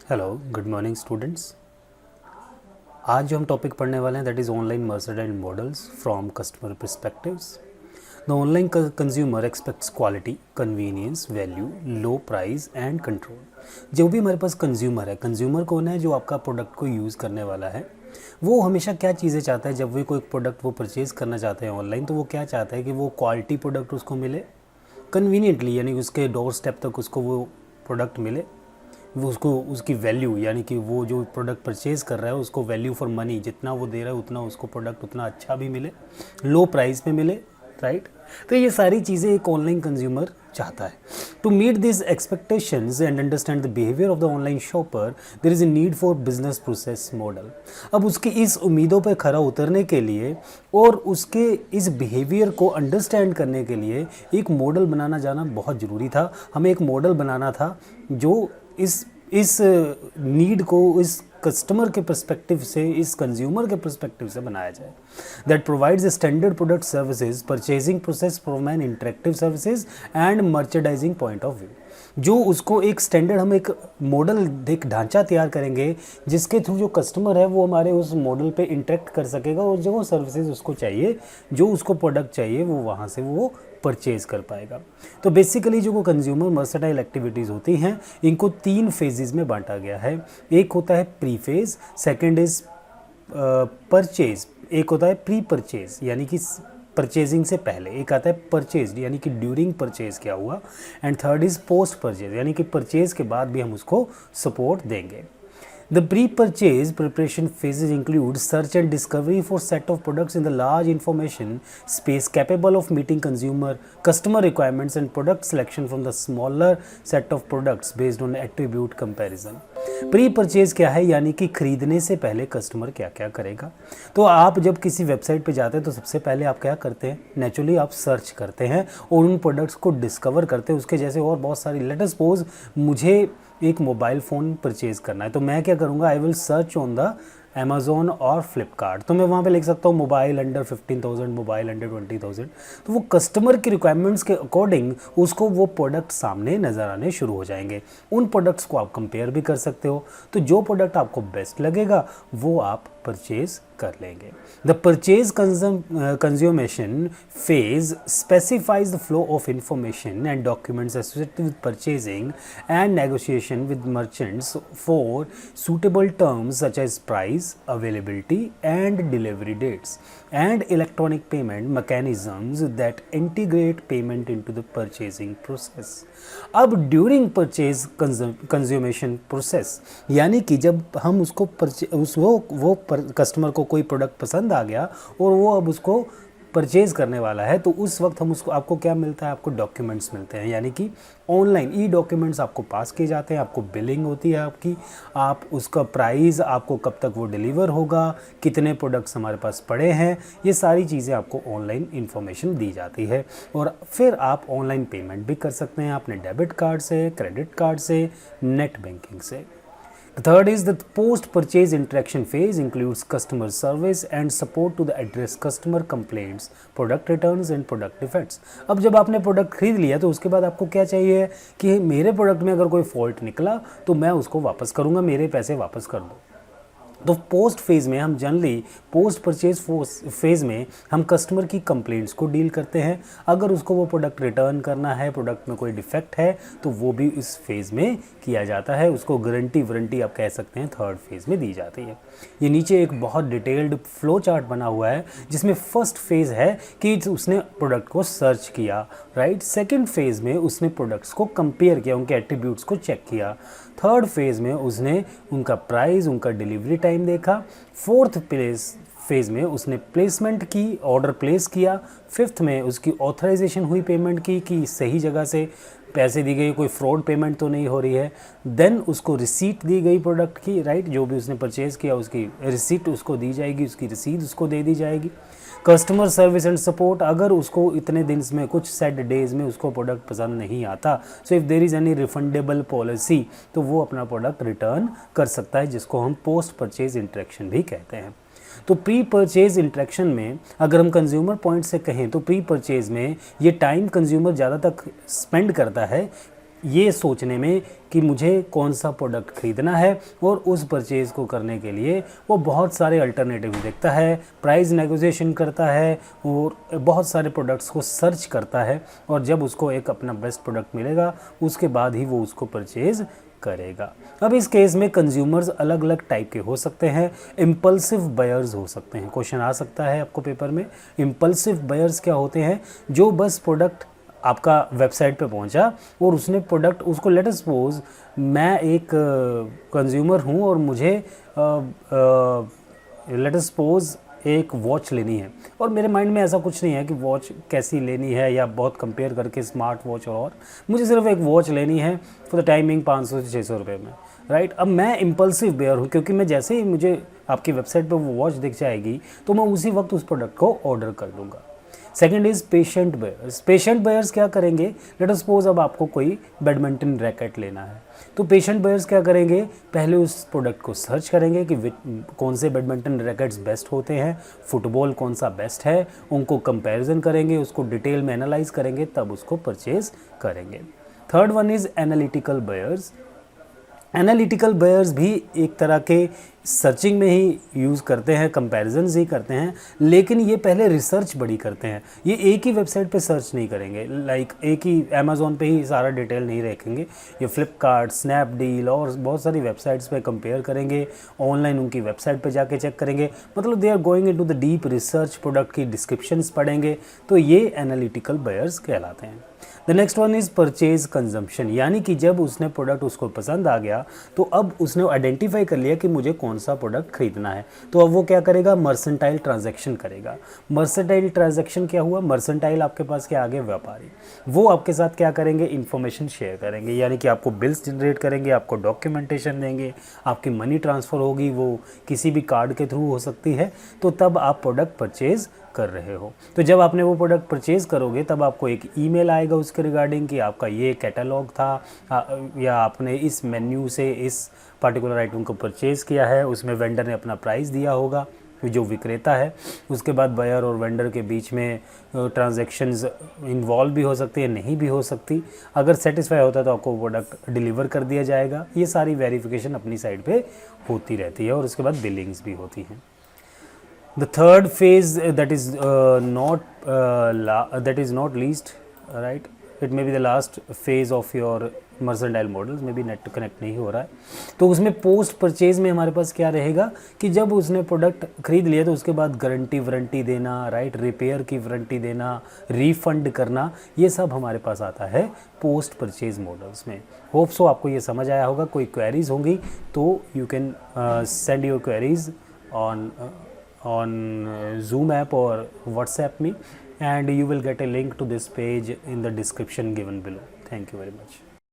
Hello good morning students. आज जो हम टॉपिक पढ़ने वाले हैं that is online merchandise models from customer perspectives. The online consumer aspects quality, convenience, value, low price and control. जो भी हमारे पास कंज्यूमर है, कंज्यूमर कौन है? जो आपका प्रोडक्ट को यूज़ करने वाला है। वो हमेशा क्या चीज़ें चाहता है? जब भी कोई प्रोडक्ट वो परचेज़ करना चाहते हैं ऑनलाइन, तो वो क्या चाहता है कि वो क्वालिटी प्रोडक्ट उसको मिले कन्वीनियंटली, यानी उसके डोर स्टेप तक उसको वो प्रोडक्ट मिले। वो उसको उसकी वैल्यू, यानी कि वो जो प्रोडक्ट परचेज़ कर रहा है उसको वैल्यू फॉर मनी जितना वो दे रहा है उतना उसको प्रोडक्ट उतना अच्छा भी मिले, लो प्राइस पे मिले, राइट। तो ये सारी चीज़ें एक ऑनलाइन कंज्यूमर चाहता है। To meet this expectations and understand the behaviour of the online shopper, there is a need for business process model. अब उसकी इस उम्मीदों पर खरा उतरने के लिए और उसके इस बिहेवियर को अंडरस्टैंड करने के लिए एक मॉडल बनाना जाना बहुत ज़रूरी था। हमें एक मॉडल बनाना था जो इस नीड को इस कस्टमर के पर्सपेक्टिव से, इस कंज्यूमर के पर्सपेक्टिव से बनाया जाए। That provides standard product services, purchasing process from N interactive services and merchandising point of view. जो उसको एक स्टैंडर्ड, हम एक मॉडल, एक ढांचा तैयार करेंगे जिसके थ्रू जो कस्टमर है वो हमारे उस मॉडल पे इंटरेक्ट कर सकेगा और जो सर्विसेज उसको चाहिए, जो उसको प्रोडक्ट चाहिए, वो वहाँ से वो परचेज कर पाएगा। तो बेसिकली जो कंज्यूमर मर्चेंडाइज एक्टिविटीज़ होती हैं, इनको 3 फेजेस में बांटा गया है। एक होता है pre phase, second is purchase, एक होता है प्री परचेज यानी कि परचेजिंग से पहले, एक आता है परचेज यानी कि ड्यूरिंग परचेज क्या हुआ, and third is post purchase यानी कि परचेज के बाद भी हम उसको सपोर्ट देंगे। The pre-purchase preparation phases include search and discovery for set of products in the large information space capable of meeting customer requirements and product selection from the smaller set of products based on attribute comparison. Pre purchase क्या है? यानी कि खरीदने से पहले customer क्या क्या करेगा। तो आप जब किसी वेबसाइट पे जाते हैं तो सबसे पहले आप क्या करते हैं? नेचुरली आप सर्च करते हैं और उन प्रोडक्ट्स को डिस्कवर करते हैं। उसके जैसे और बहुत सारी, लेट अस सपोज मुझे एक मोबाइल फ़ोन परचेज़ करना है, तो मैं क्या करूँगा? I will search on the Amazon और फ्लिपकार्ट। तो मैं वहाँ पे लिख सकता हूँ मोबाइल अंडर 15,000, मोबाइल अंडर 20,000। तो वो कस्टमर की रिक्वायरमेंट्स के अकॉर्डिंग उसको वो प्रोडक्ट सामने नज़र आने शुरू हो जाएंगे। उन प्रोडक्ट्स को आप कंपेयर भी कर सकते हो। तो जो प्रोडक्ट आपको बेस्ट लगेगा वो आप परचेज कर लेंगे। The purchase consummation phase specifies the flow of information and documents associated with purchasing and negotiation with merchants for suitable terms such as price, availability and delivery dates, and electronic payment mechanisms that integrate payment into the purchasing process. अब during purchase consummation process, यानी कि जब हम उसको वो customer को कोई product पसंद आ गया और वो अब उसको परचेज़ करने वाला है, तो उस वक्त हम उसको, आपको क्या मिलता है? आपको डॉक्यूमेंट्स मिलते हैं, यानी कि ऑनलाइन ई डॉक्यूमेंट्स आपको पास किए जाते हैं। आपको बिलिंग होती है आपकी, आप उसका प्राइस, आपको कब तक वो डिलीवर होगा, कितने प्रोडक्ट्स हमारे पास पड़े हैं, ये सारी चीज़ें आपको ऑनलाइन इन्फॉर्मेशन दी जाती है। और फिर आप ऑनलाइन पेमेंट भी कर सकते हैं अपने डेबिट कार्ड से, क्रेडिट कार्ड से, नेट बैंकिंग से। The third is the post-purchase interaction phase includes customer service and support to the address customer complaints, product returns and product defects. अब जब आपने प्रोडक्ट खरीद लिया तो उसके बाद आपको क्या चाहिए कि मेरे प्रोडक्ट में अगर कोई फॉल्ट निकला तो मैं उसको वापस करूँगा, मेरे पैसे वापस कर दो। तो पोस्ट फेज़ में हम जनरली, पोस्ट परचेज फेज़ में हम कस्टमर की कंप्लेंट्स को डील करते हैं। अगर उसको वो प्रोडक्ट रिटर्न करना है, प्रोडक्ट में कोई डिफेक्ट है, तो वो भी इस फेज़ में किया जाता है। उसको गारंटी आप कह सकते हैं थर्ड फेज़ में दी जाती है। ये नीचे एक बहुत डिटेल्ड फ्लो चार्ट बना हुआ है जिसमें फर्स्ट फेज़ है कि उसने प्रोडक्ट को सर्च किया, राइट। सेकेंड फेज़ में उसने प्रोडक्ट्स को कंपेयर किया, उनके एट्रीब्यूट्स को चेक किया। थर्ड फेज़ में उसने उनका प्राइस, उनका डिलीवरी टाइम देखा। फोर्थ फेज़ में उसने प्लेसमेंट की, ऑर्डर प्लेस किया। फिफ्थ में उसकी ऑथराइजेशन हुई पेमेंट की कि सही जगह से पैसे दी गई, कोई फ्रॉड पेमेंट तो नहीं हो रही है। देन उसको रिसीट दी गई प्रोडक्ट की, राइट, जो भी उसने परचेज़ किया उसकी रिसीट उसको दी जाएगी, उसकी रसीद उसको दे दी जाएगी। कस्टमर सर्विस एंड सपोर्ट, अगर उसको इतने दिन में, कुछ सेट डेज़ में उसको प्रोडक्ट पसंद नहीं आता, so if there is any refundable policy, तो वो अपना प्रोडक्ट रिटर्न कर सकता है, जिसको हम पोस्ट परचेज इंटरेक्शन भी कहते हैं। तो प्री परचेज इंटरेक्शन में अगर हम कंज्यूमर पॉइंट से कहें तो प्री परचेज में ये टाइम कंज्यूमर ज़्यादा तक स्पेंड करता है ये सोचने में कि मुझे कौन सा प्रोडक्ट ख़रीदना है, और उस परचेज़ को करने के लिए वो बहुत सारे अल्टरनेटिव देखता है, प्राइस नेगोशिएशन करता है और बहुत सारे प्रोडक्ट्स को सर्च करता है, और जब उसको एक अपना बेस्ट प्रोडक्ट मिलेगा उसके बाद ही वो उसको परचेज़ करेगा। अब इस केस में कंज्यूमर्स अलग अलग टाइप के हो सकते हैं। इम्पल्सिव बायर्स हो सकते हैं। क्वेश्चन आ सकता है आपको पेपर में, इम्पल्सिव बायर्स क्या होते हैं? जो बस प्रोडक्ट आपका वेबसाइट पे पहुंचा और उसने प्रोडक्ट उसको, लेट अस सपोज मैं एक कंज्यूमर हूं और मुझे लेट अस सपोज एक वॉच लेनी है, और मेरे माइंड में ऐसा कुछ नहीं है कि वॉच कैसी लेनी है या बहुत कंपेयर करके स्मार्ट वॉच, और मुझे सिर्फ एक वॉच लेनी है फॉर द टाइमिंग 500 से 600 रुपये में, राइट। अब मैं इम्पल्सिव बेयर हूँ, क्योंकि मैं जैसे ही मुझे आपकी वेबसाइट पे वो वॉच दिख जाएगी तो मैं उसी वक्त उस प्रोडक्ट को ऑर्डर कर दूँगा। Second is patient buyers. Patient buyers क्या करेंगे? लेट अस सपोज अब आपको कोई बैडमिंटन रैकेट लेना है, तो पेशेंट बायर्स क्या करेंगे? पहले उस प्रोडक्ट को सर्च करेंगे कि कौन से बैडमिंटन रैकेट्स बेस्ट होते हैं, फुटबॉल कौन सा बेस्ट है, उनको कंपैरिजन करेंगे, उसको डिटेल में एनालाइज करेंगे, तब उसको परचेज करेंगे। Third one is analytical buyers. Analytical buyers भी एक तरह के सर्चिंग में ही यूज़ करते हैं, कंपैरिजन्स ही करते हैं, लेकिन ये पहले रिसर्च बड़ी करते हैं। ये एक ही वेबसाइट पे सर्च नहीं करेंगे, लाइक एक ही अमेज़ॉन पे ही सारा डिटेल नहीं रखेंगे, ये फ्लिपकार्ट, स्नैपडील और बहुत सारी वेबसाइट्स पे कंपेयर करेंगे, ऑनलाइन उनकी वेबसाइट पे जाके चेक करेंगे, मतलब they are going into the deep research, product की डिस्क्रिप्शंस पढ़ेंगे, तो ये एनालिटिकल बायर्स कहलाते हैं। The next one is purchase consumption, यानी कि जब उसने प्रोडक्ट उसको पसंद आ गया तो अब उसने आइडेंटिफाई कर लिया कि मुझे कौन सा प्रोडक्ट खरीदना है, तो अब वो क्या करेगा? मर्सेंटाइल ट्रांजैक्शन करेगा। मर्सेंटाइल ट्रांजैक्शन क्या हुआ? मर्सेंटाइल आपके पास के आगे व्यापारी, वो आपके साथ क्या करेंगे? इन्फॉर्मेशन शेयर करेंगे, यानी कि आपको बिल्स जनरेट करेंगे, आपको डॉक्यूमेंटेशन देंगे, आपकी मनी ट्रांसफ़र होगी, वो किसी भी कार्ड के थ्रू हो सकती है, तो तब आप प्रोडक्ट परचेज़ कर रहे हो। तो जब आपने वो प्रोडक्ट परचेज करोगे तब आपको एक ईमेल आएगा उसके रिगार्डिंग कि आपका ये कैटलॉग था या आपने इस मेन्यू से इस पर्टिकुलर आइटम को परचेज़ किया है, उसमें वेंडर ने अपना प्राइस दिया होगा, जो विक्रेता है। उसके बाद बायर और वेंडर के बीच में ट्रांजैक्शंस इन्वॉल्व भी हो सकती है, नहीं भी हो सकती। अगर सेटिस्फाई होता है तो आपको प्रोडक्ट डिलीवर कर दिया जाएगा। ये सारी वेरिफिकेशन अपनी साइड पे होती रहती है, और उसके बाद बिलिंग्स भी होती हैं। The third phase that is not least, right? It may be the last phase of your mercantile models, may be net connect नहीं हो रहा है, तो उसमें पोस्ट परचेज में हमारे पास क्या रहेगा कि जब उसने प्रोडक्ट खरीद लिया तो उसके बाद गारंटी वारंटी देना, राइट, रिपेयर की वारंटी देना, रिफंड करना, ये सब हमारे पास आता है पोस्ट परचेज मॉडल्स में। होप सो आपको ये समझ आया होगा। कोई क्वेरीज होंगी तो you can send your queries on Zoom app or WhatsApp me, and you will get a link to this page in the description given below. Thank you very much.